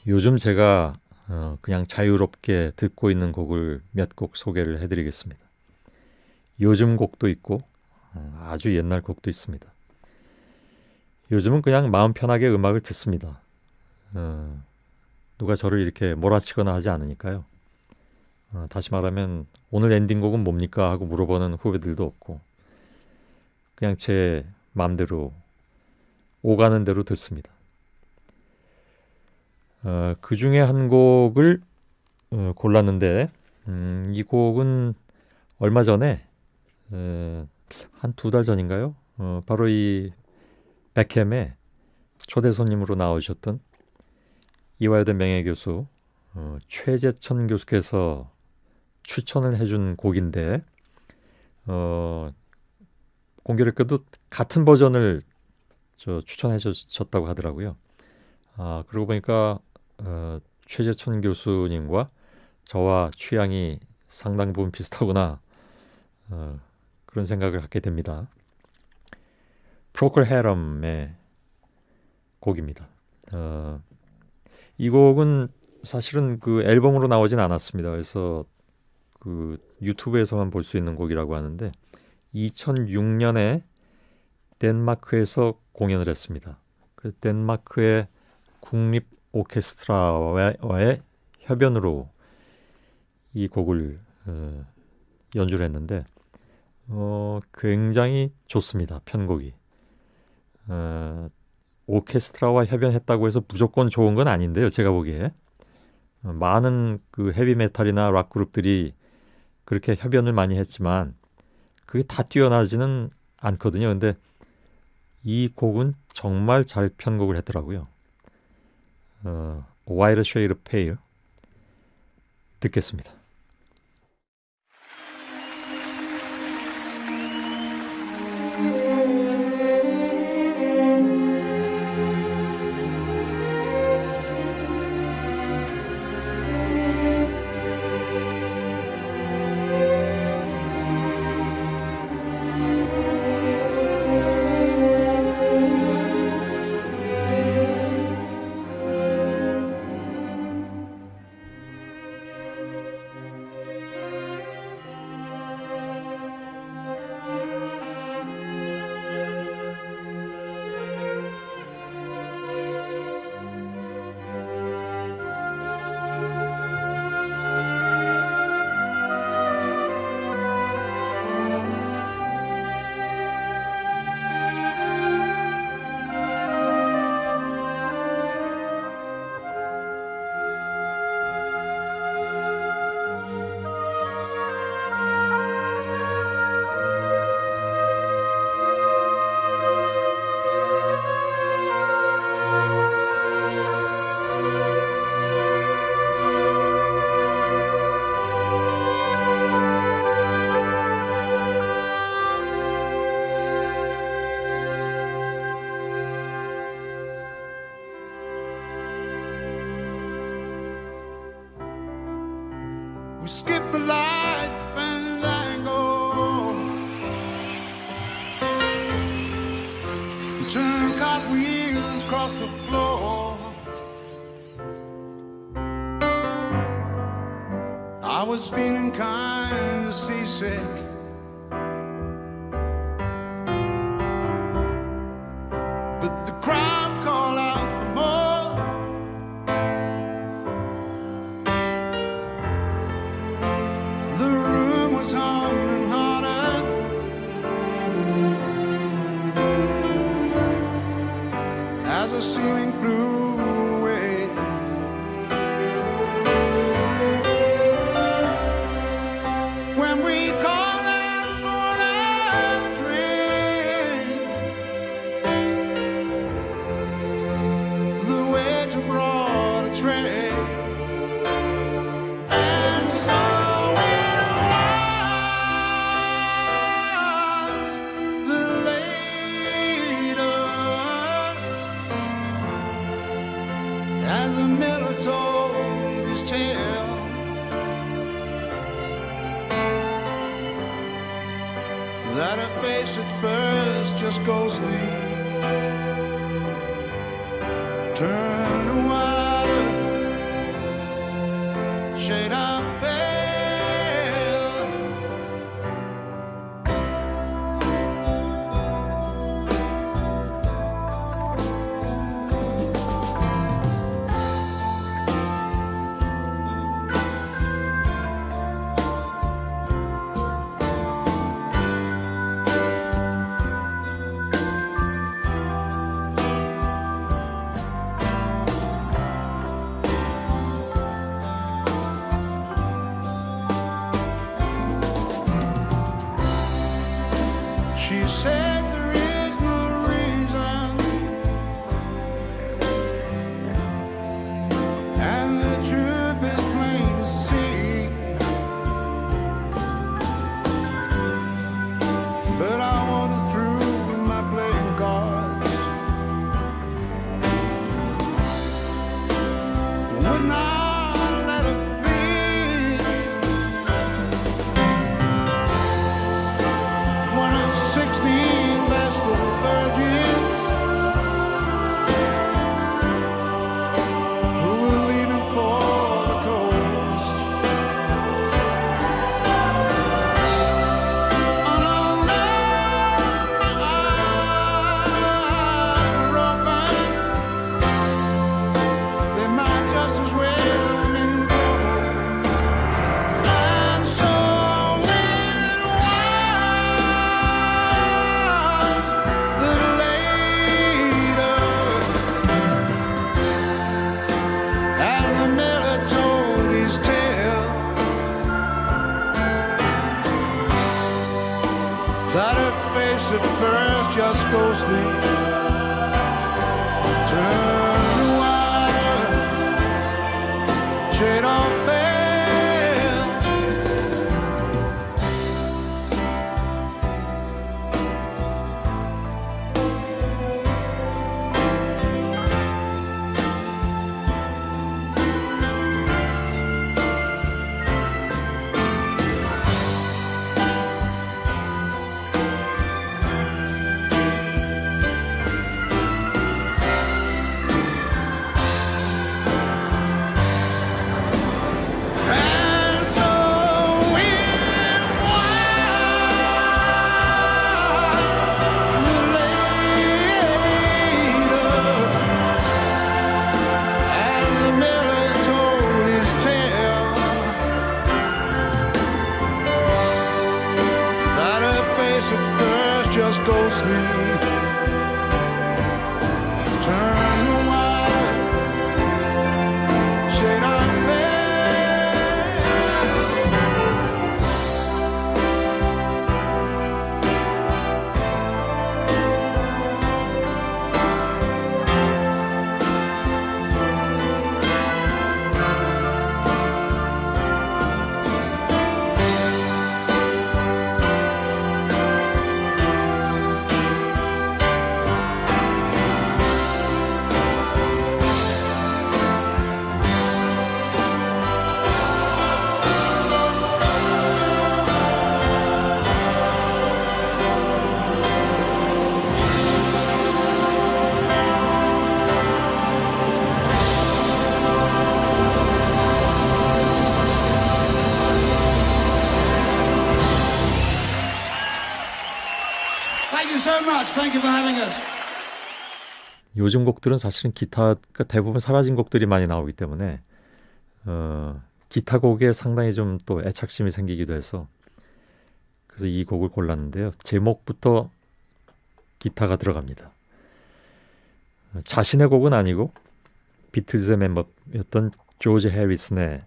요즘 제가 그냥 자유롭게 듣고 있는 곡을 몇 곡 소개를 해드리겠습니다. 요즘 곡도 있고 아주 옛날 곡도 있습니다. 요즘은 그냥 마음 편하게 음악을 듣습니다. 누가 저를 이렇게 몰아치거나 하지 않으니까요. 다시 말하면 오늘 엔딩곡은 뭡니까 하고 물어보는 후배들도 없고 그냥 제 마음대로 오가는 대로 듣습니다. 그 중에 한 곡을 골랐는데 이 곡은 얼마 전에 한 2달 전인가요? 바로 이 백햄의 초대 손님으로 나오셨던 이화여대 명예교수 최재천 교수께서 추천을 해준 곡인데 공교롭게도 같은 버전을 추천해 주셨다고 하더라고요. 그러고 보니까 최재천 교수님과 저와 취향이 상당 부분 비슷하구나 그런 생각을 갖게 됩니다. 프로클 해럼의 곡입니다. 이 곡은 사실은 그 앨범으로 나오진 않았습니다. 그래서 그 유튜브에서만 볼 수 있는 곡이라고 하는데 2006년에 덴마크에서 공연을 했습니다. 그 덴마크의 국립 오케스트라와의 협연으로 이 곡을 연주를 했는데 굉장히 좋습니다. 편곡이. 오케스트라와 협연했다고 해서 무조건 좋은 건 아닌데요. 제가 보기에 많은 그 헤비메탈이나 락 그룹들이 그렇게 협연을 많이 했지만 그게 다 뛰어나지는 않거든요. 근데 이 곡은 정말 잘 편곡을 했더라고요. White Shade of Pale 듣겠습니다. We skip the life and tango, turn cartwheels across the floor. I was feeling kind of seasick, but the crowd called out for more. The room was humming harder, as the ceiling flew away. When we called out for another drink, the waiter brought a tray. And so it was that later, as the miller told his tale, that her face at first just ghostly turned to white, shade of pale. could not let it be. When I was 16, bashful virgins who were leaving for the coast. And although my eyes were open, they might just as well been closed. And so it was that later, as the miller told his tale, that her face at first just ghostly turned white, shade of pale. And so it was later, as the miller told his tale, that her face at first just ghostly turned white, shade of pale. Thank you so much. Thank you for having us. 요즘 곡들은 사실은 기타가 대부분 사라진 곡들이 많이 나오기 때문에 기타 곡에 상당히 좀 또 애착심이 생기기도 해서 그래서 이 곡을 골랐는데요. 제목부터 기타가 들어갑니다. 자신의 곡은 아니고 비틀즈의 멤버였던 조지 해리슨의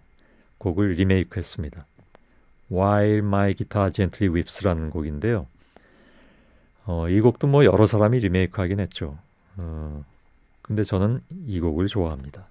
곡을 리메이크했습니다. While My Guitar Gently Weeps라는 곡인데요. 이 곡도 뭐 여러 사람이 리메이크하긴 했죠. 근데 저는 이 곡을 좋아합니다.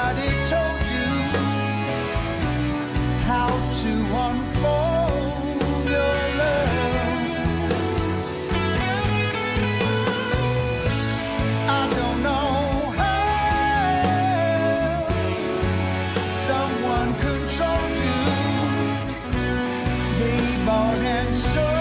Nobody told you how to unfold your love. I don't know how someone controlled you. They bought and sold.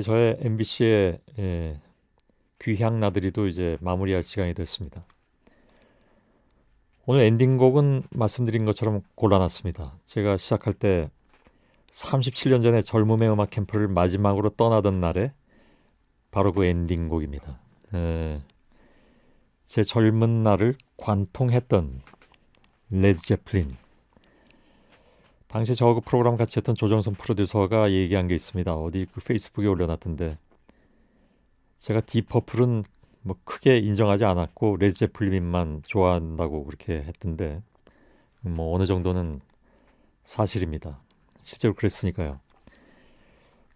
저의 MBC의 귀향 나들이도 이제 마무리할 시간이 됐습니다. 오늘 엔딩곡은 말씀드린 것처럼 골라놨습니다. 제가 시작할 때 37년 전에 젊음의 음악 캠프를 마지막으로 떠나던 날에 바로 그 엔딩곡입니다. 제 젊은 날을 관통했던 레드 제플린. 당시 저 그 프로그램 같이 했던 조정선 프로듀서가 얘기한 게 있습니다. 어디 그 페이스북에 올려놨던데, 제가 디퍼플은 뭐 크게 인정하지 않았고 레드 제플린만 좋아한다고 그렇게 했던데, 뭐 어느 정도는 사실입니다. 실제로 그랬으니까요.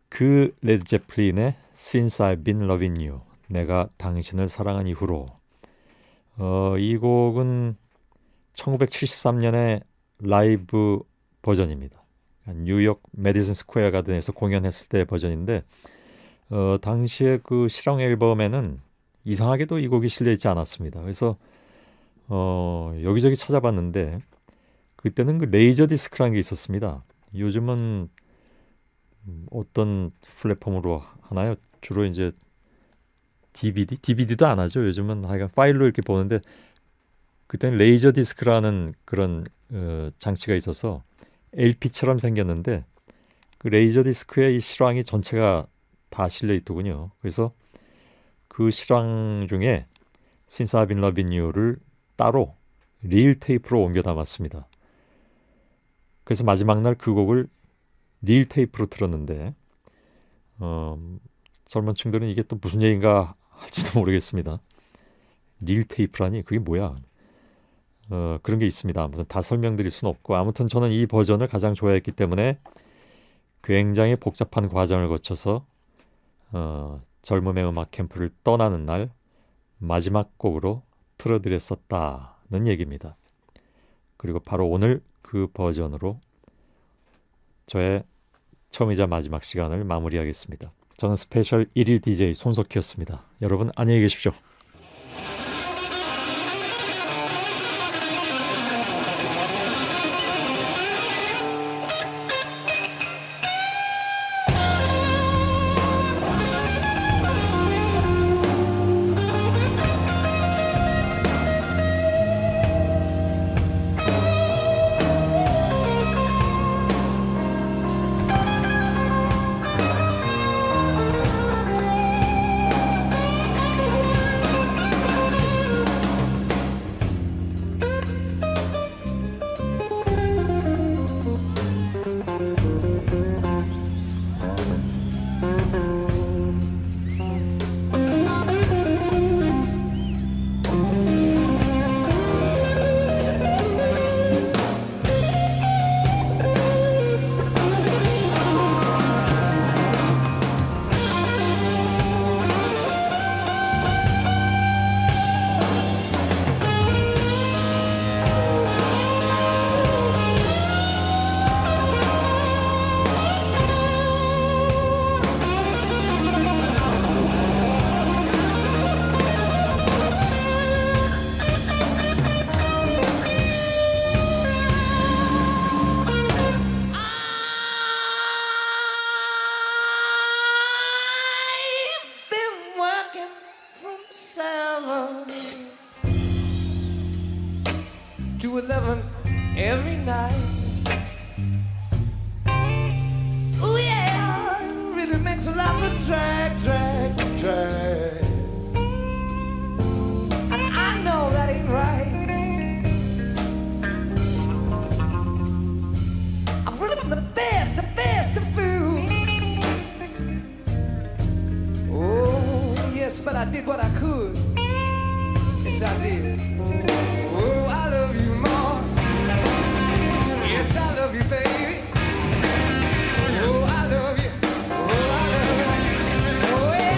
그 레드 제플린의 Since I've Been Loving You, 내가 당신을 사랑한 이후로, 이 곡은 1973년에 라이브 버전입니다. 뉴욕 메디슨 스퀘어 가든에서 공연했을 때 버전인데, 당시에 그 실황 앨범에는 이상하게도 이 곡이 실려 있지 않았습니다. 그래서 여기저기 찾아봤는데 그때는 그 레이저 디스크라는 게 있었습니다. 요즘은 어떤 플랫폼으로 하나요? 주로 이제 DVD도 안 하죠. 요즘은 하여간 파일로 이렇게 보는데, 그때는 레이저 디스크라는 그런 장치가 있어서 LP처럼 생겼는데, 그 레이저 디스크의 이 실황이 전체가 다 실려 있더군요. 그래서 그 실황 중에 Since I've Been Loving You를 따로 릴 테이프로 옮겨 담았습니다. 그래서 마지막 날 그 곡을 릴 테이프로 틀었는데, 젊은 층들은 이게 또 무슨 얘기인가 할지도 모르겠습니다. 릴 테이프라니 그게 뭐야? 그런 게 있습니다. 아무튼 다 설명드릴 수는 없고, 아무튼 저는 이 버전을 가장 좋아했기 때문에 굉장히 복잡한 과정을 거쳐서 젊음의 음악 캠프를 떠나는 날 마지막 곡으로 틀어드렸었다는 얘기입니다. 그리고 바로 오늘 그 버전으로 저의 처음이자 마지막 시간을 마무리하겠습니다. 저는 스페셜 1일 DJ 손석희였습니다. 여러분 안녕히 계십시오. I've been working from 7 to 11 every night. Oh yeah, really makes a lot of drag. And I know that ain't right. I've really been the best of food. Oh, yes, but I did what I could. Yes, I did. Oh, I love you more. Yes, I love you, baby. Oh, I love you. Oh, I love you. Oh, yeah.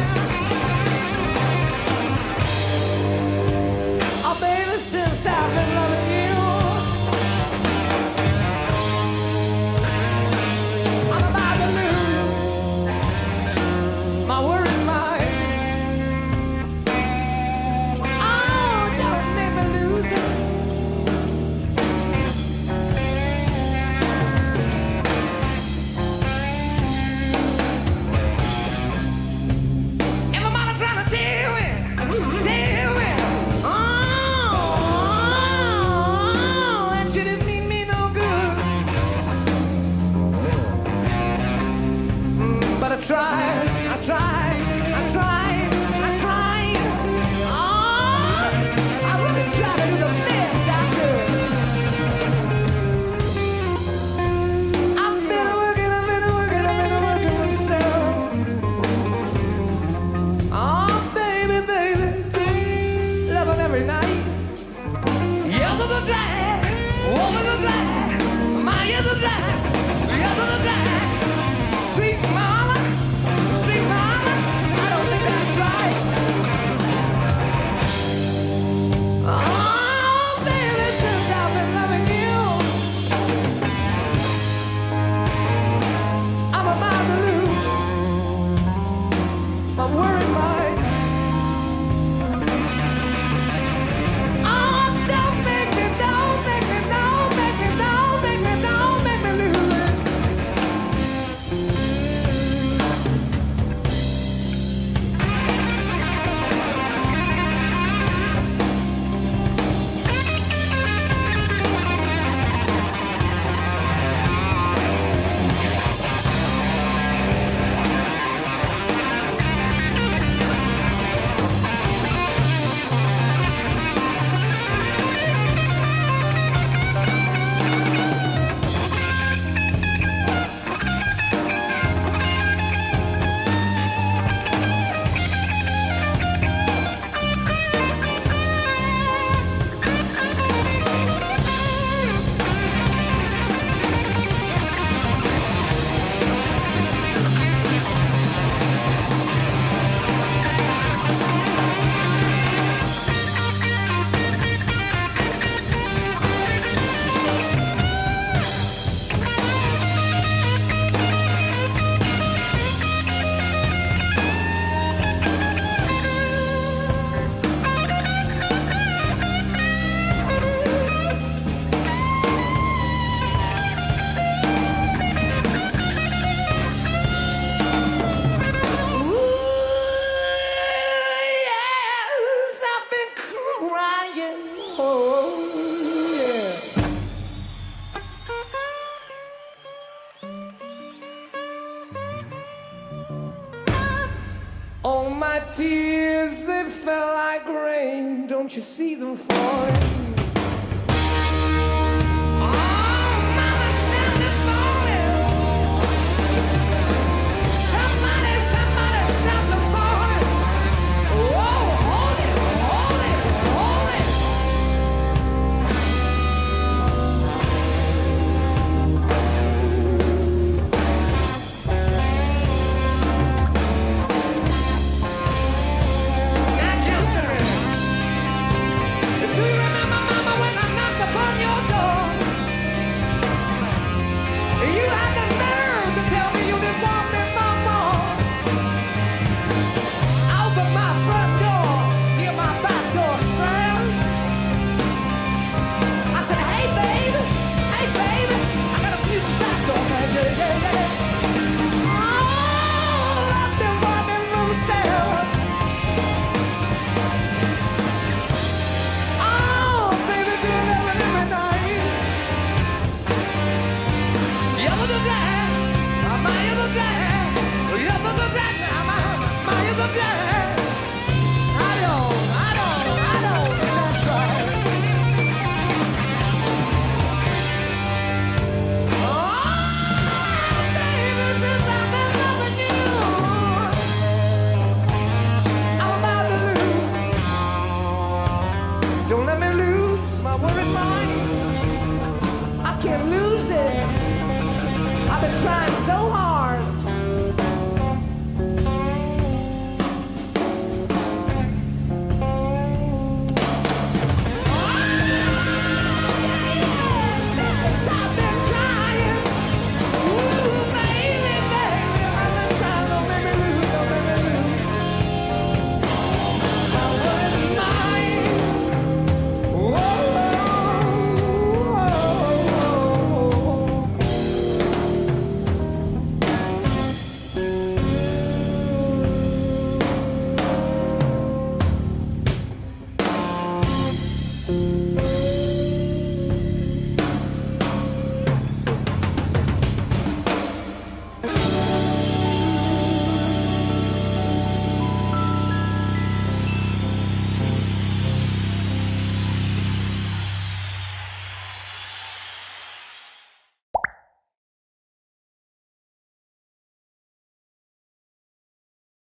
Oh, baby, since I've been loving you, I'm about to lose my worried mind. Oh, don't make me lose it. gonna die. Sweet mama, I don't think that's right. Oh, baby, since I've been loving you, I'm about to lose my worried mind. Oh, don't make me lose it. Yes, I've been crying. Oh, yeah. Oh, my tears, they fell like rain. Don't you see them falling?